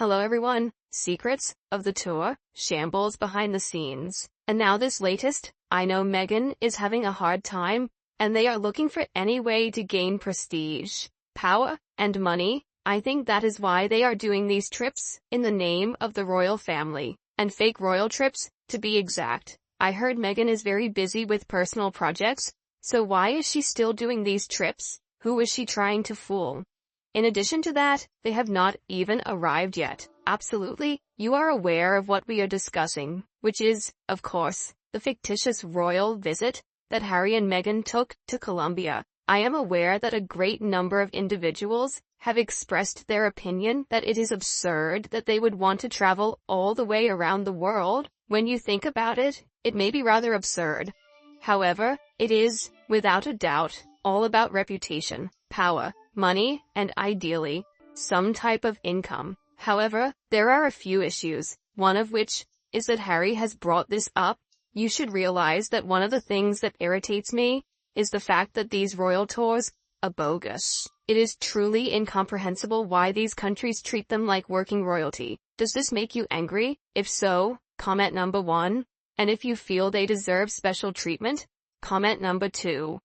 Hello everyone, secrets of the tour, Shambles behind the scenes. And now this latest, I know Meghan is having a hard time, and they are looking for any way to gain prestige, power, and money. I think that is why they are doing these trips, in the name of the royal family, and fake royal trips, to be exact. I heard Meghan is very busy with personal projects, so why is she still doing these trips? Who is she trying to fool? In addition to that, they have not even arrived yet. Absolutely, you are aware of what we are discussing, which is, of course, the fictitious royal visit that Harry and Meghan took to Colombia. I am aware that a great number of individuals have expressed their opinion that it is absurd that they would want to travel all the way around the world. When you think about it, it may be rather absurd. However, it is, without a doubt, all about reputation, power, money, and ideally, some type of income. However, there are a few issues, one of which is that Harry has brought this up. You should realize that one of the things that irritates me is the fact that these royal tours are bogus. It is truly incomprehensible why these countries treat them like working royalty. Does this make you angry? If so, comment number 1. And if you feel they deserve special treatment, comment number 2.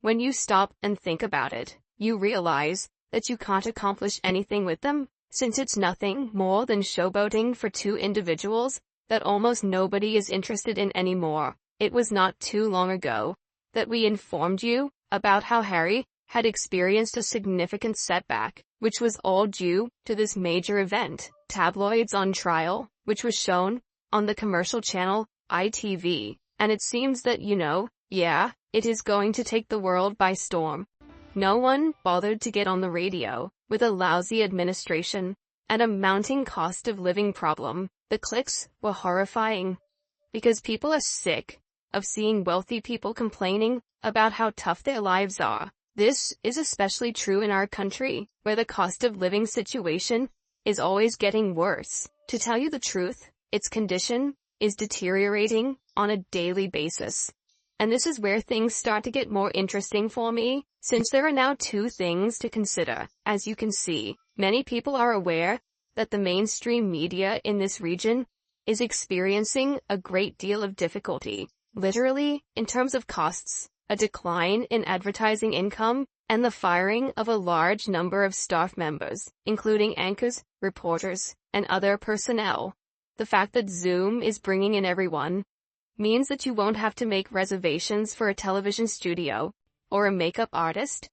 When you stop and think about it, you realize that you can't accomplish anything with them, since it's nothing more than showboating for two individuals that almost nobody is interested in anymore. It was not too long ago that we informed you about how Harry had experienced a significant setback, which was all due to this major event, tabloids on trial, which was shown on the commercial channel ITV. And it seems that, it is going to take the world by storm. No one bothered to get on the radio. With a lousy administration and a mounting cost of living problem, the clicks were horrifying. Because people are sick of seeing wealthy people complaining about how tough their lives are. This is especially true in our country, where the cost of living situation is always getting worse. To tell you the truth, its condition is deteriorating on a daily basis. And this is where things start to get more interesting for me, since there are now two things to consider. As you can see, many people are aware that the mainstream media in this region is experiencing a great deal of difficulty. Literally, in terms of costs, a decline in advertising income, and the firing of a large number of staff members, including anchors, reporters, and other personnel. The fact that Zoom is bringing in everyone means that you won't have to make reservations for a television studio or a makeup artist.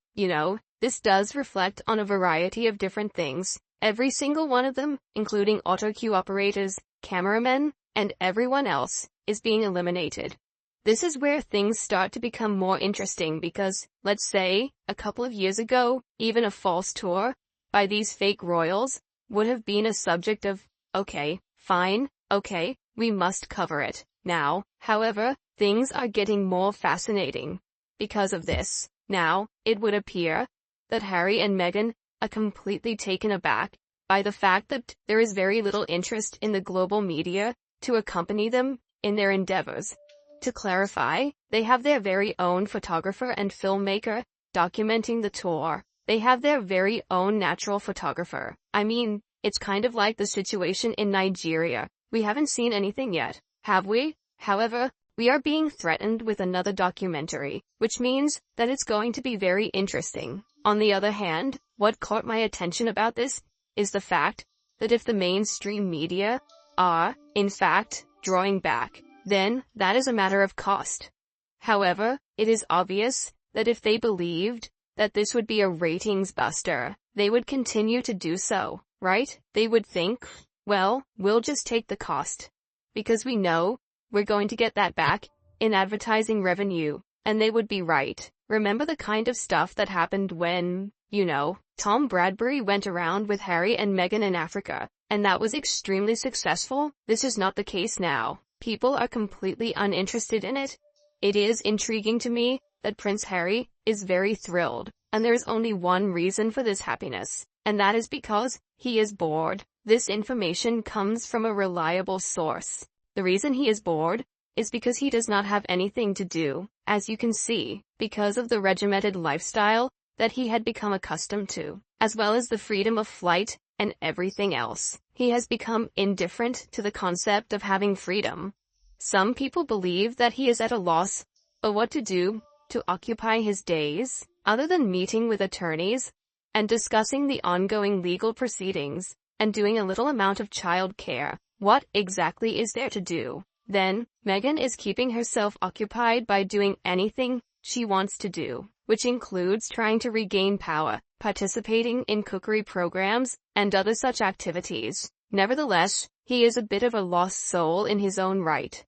This does reflect on a variety of different things. Every single one of them, including auto cue operators, cameramen, and everyone else, is being eliminated. This is where things start to become more interesting because, let's say, a couple of years ago, even a false tour by these fake royals would have been a subject of, okay, fine, okay, we must cover it. Now, however, things are getting more fascinating. Because of this, now, it would appear that Harry and Meghan are completely taken aback by the fact that there is very little interest in the global media to accompany them in their endeavors. To clarify, they have their very own photographer and filmmaker documenting the tour. They have their very own natural photographer. I mean, it's kind of like the situation in Nigeria. We haven't seen anything yet, have we? However, we are being threatened with another documentary, which means that it's going to be very interesting. On the other hand, what caught my attention about this is the fact that if the mainstream media are, in fact, drawing back, then that is a matter of cost. However, it is obvious that if they believed that this would be a ratings buster, they would continue to do so, right? They would think, well, we'll just take the cost, because we know we're going to get that back in advertising revenue. And they would be right. Remember the kind of stuff that happened when, Tom Bradbury went around with Harry and Meghan in Africa, and that was extremely successful? This is not the case now. People are completely uninterested in it. It is intriguing to me that Prince Harry is very thrilled, and there's only one reason for this happiness, and that is because he is bored. This information comes from a reliable source. The reason he is bored is because he does not have anything to do, as you can see, because of the regimented lifestyle that he had become accustomed to, as well as the freedom of flight and everything else. He has become indifferent to the concept of having freedom. Some people believe that he is at a loss of what to do to occupy his days, other than meeting with attorneys and discussing the ongoing legal proceedings and doing a little amount of child care. What exactly is there to do? Then, Meghan is keeping herself occupied by doing anything she wants to do, which includes trying to regain power, participating in cookery programs, and other such activities. Nevertheless, he is a bit of a lost soul in his own right.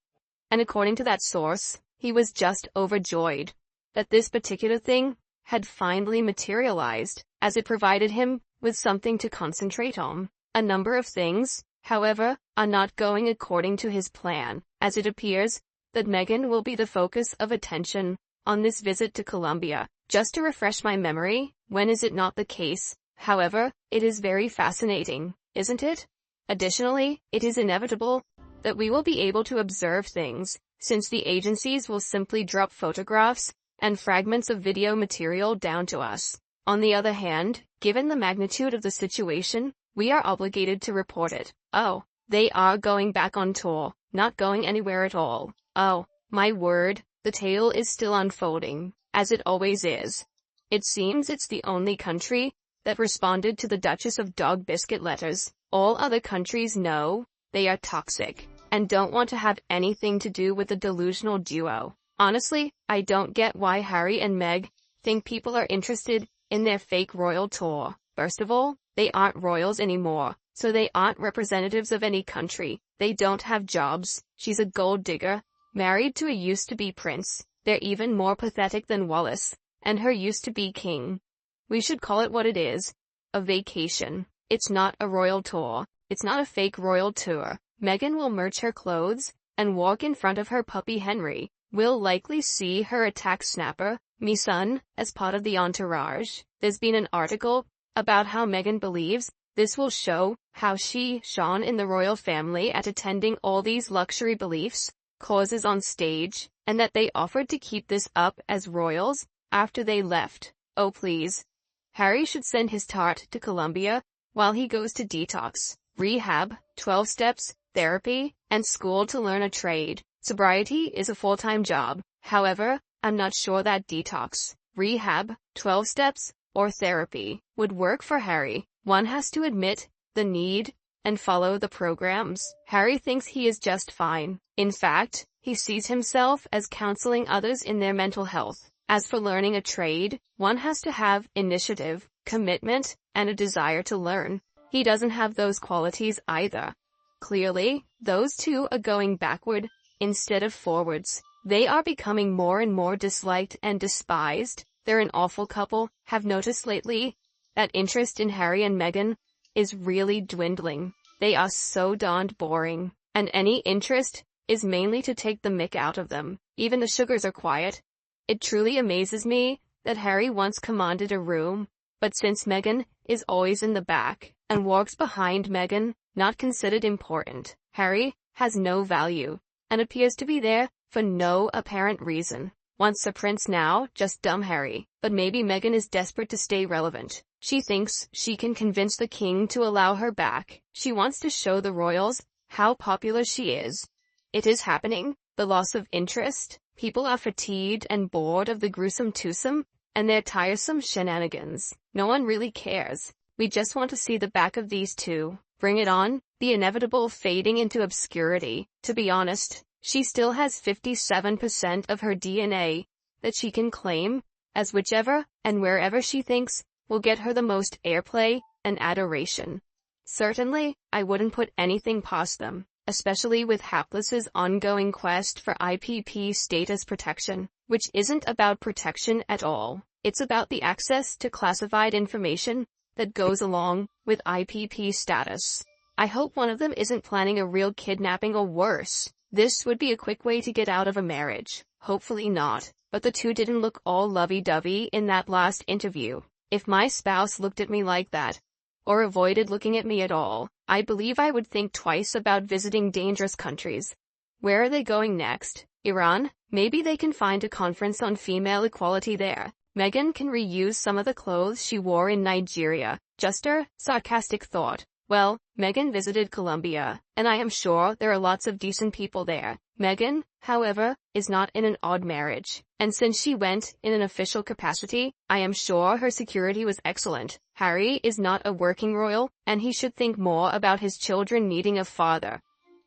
And according to that source, he was just overjoyed that this particular thing had finally materialized, as it provided him with something to concentrate on. A number of things, however, are not going according to his plan, as it appears that Meghan will be the focus of attention on this visit to Colombia. Just to refresh my memory, when is it not the case? However, it is very fascinating, isn't it? Additionally, it is inevitable that we will be able to observe things, since the agencies will simply drop photographs and fragments of video material down to us. On the other hand, given the magnitude of the situation, we are obligated to report it. Oh, they are going back on tour, not going anywhere at all. Oh, my word, the tale is still unfolding, as it always is. It seems it's the only country that responded to the Duchess of Dog Biscuit letters. All other countries know they are toxic and don't want to have anything to do with the delusional duo. Honestly, I don't get why Harry and Meg think people are interested in their fake royal tour. First of all, they aren't royals anymore, so they aren't representatives of any country. They don't have jobs. She's a gold digger, married to a used-to-be prince. They're even more pathetic than Wallace and her used-to-be king. We should call it what it is, a vacation. It's not a royal tour. It's not a fake royal tour. Meghan will merch her clothes and walk in front of her puppy Henry. We'll likely see her attack Snapper, me son, as part of the entourage. There's been an article about how Meghan believes this will show how she shone in the royal family at attending all these luxury beliefs causes on stage, and that they offered to keep this up as royals after they left. Oh please. Harry should send his tart to Colombia while he goes to detox, rehab, 12 steps, therapy, and school to learn a trade. Sobriety is a full-time job. However, I'm not sure that detox, rehab, 12 steps, or therapy would work for Harry. One has to admit the need and follow the programs. Harry thinks he is just fine. In fact, he sees himself as counseling others in their mental health. As for learning a trade, one has to have initiative, commitment, and a desire to learn. He doesn't have those qualities either. Clearly, those two are going backward instead of forwards. They are becoming more and more disliked and despised. They're an awful couple. Have noticed lately that interest in Harry and Meghan is really dwindling. They are so darned boring, and any interest is mainly to take the mick out of them. Even the sugars are quiet. It truly amazes me that Harry once commanded a room, but since Meghan is always in the back and walks behind Meghan, not considered important, Harry has no value and appears to be there for no apparent reason. Once a prince, now just dumb Harry. But maybe Meghan is desperate to stay relevant. She thinks she can convince the king to allow her back. She wants to show the royals how popular she is. It is happening. The loss of interest. People are fatigued and bored of the gruesome twosome and their tiresome shenanigans. No one really cares. We just want to see the back of these two. Bring it on. The inevitable fading into obscurity. To be honest, she still has 57% of her DNA that she can claim as whichever and wherever she thinks will get her the most airplay and adoration. Certainly, I wouldn't put anything past them, especially with Hapless's ongoing quest for IPP status protection, which isn't about protection at all. It's about the access to classified information that goes along with IPP status. I hope one of them isn't planning a real kidnapping or worse. This would be a quick way to get out of a marriage. Hopefully not. But the two didn't look all lovey-dovey in that last interview. If my spouse looked at me like that, or avoided looking at me at all, I believe I would think twice about visiting dangerous countries. Where are they going next? Iran? Maybe they can find a conference on female equality there. Meghan can reuse some of the clothes she wore in Nigeria. Just a sarcastic thought. Well, Meghan visited Colombia, and I am sure there are lots of decent people there. Meghan, however, is not in an odd marriage, and since she went in an official capacity, I am sure her security was excellent. Harry is not a working royal, and he should think more about his children needing a father.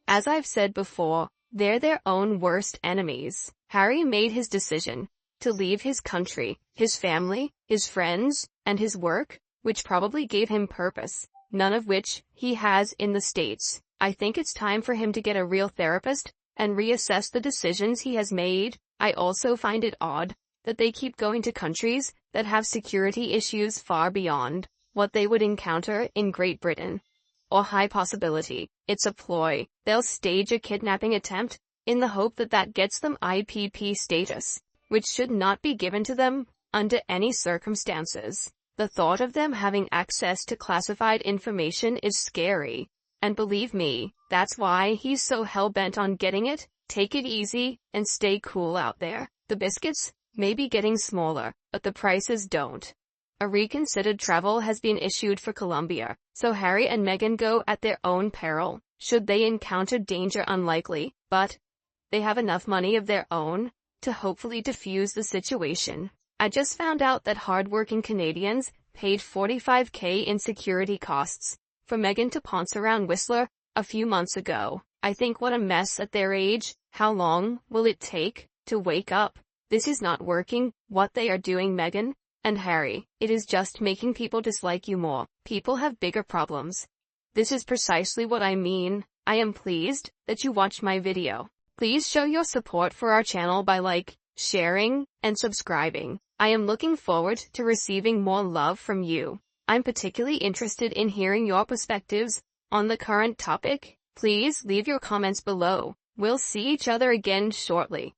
As I've said before, they're their own worst enemies. Harry made his decision to leave his country, his family, his friends, and his work, which probably gave him purpose, none of which he has in the States. I think it's time for him to get a real therapist and reassess the decisions he has made. I also find it odd that they keep going to countries that have security issues far beyond what they would encounter in Great Britain. Or high possibility, it's a ploy. They'll stage a kidnapping attempt in the hope that that gets them IPP status, which should not be given to them under any circumstances. The thought of them having access to classified information is scary. And believe me, that's why he's so hell-bent on getting it. Take it easy and stay cool out there. The biscuits may be getting smaller, but the prices don't. A reconsidered travel has been issued for Colombia, so Harry and Meghan go at their own peril. Should they encounter danger, unlikely, but they have enough money of their own to hopefully defuse the situation. I just found out that hard-working Canadians paid $45,000 in security costs for Meghan to ponce around Whistler a few months ago. I think what a mess at their age. How long will it take to wake up? This is not working, what they are doing, Meghan and Harry. It is just making people dislike you more. People have bigger problems. This is precisely what I mean. I am pleased that you watched my video. Please show your support for our channel by sharing, and subscribing. I am looking forward to receiving more love from you. I'm particularly interested in hearing your perspectives on the current topic. Please leave your comments below. We'll see each other again shortly.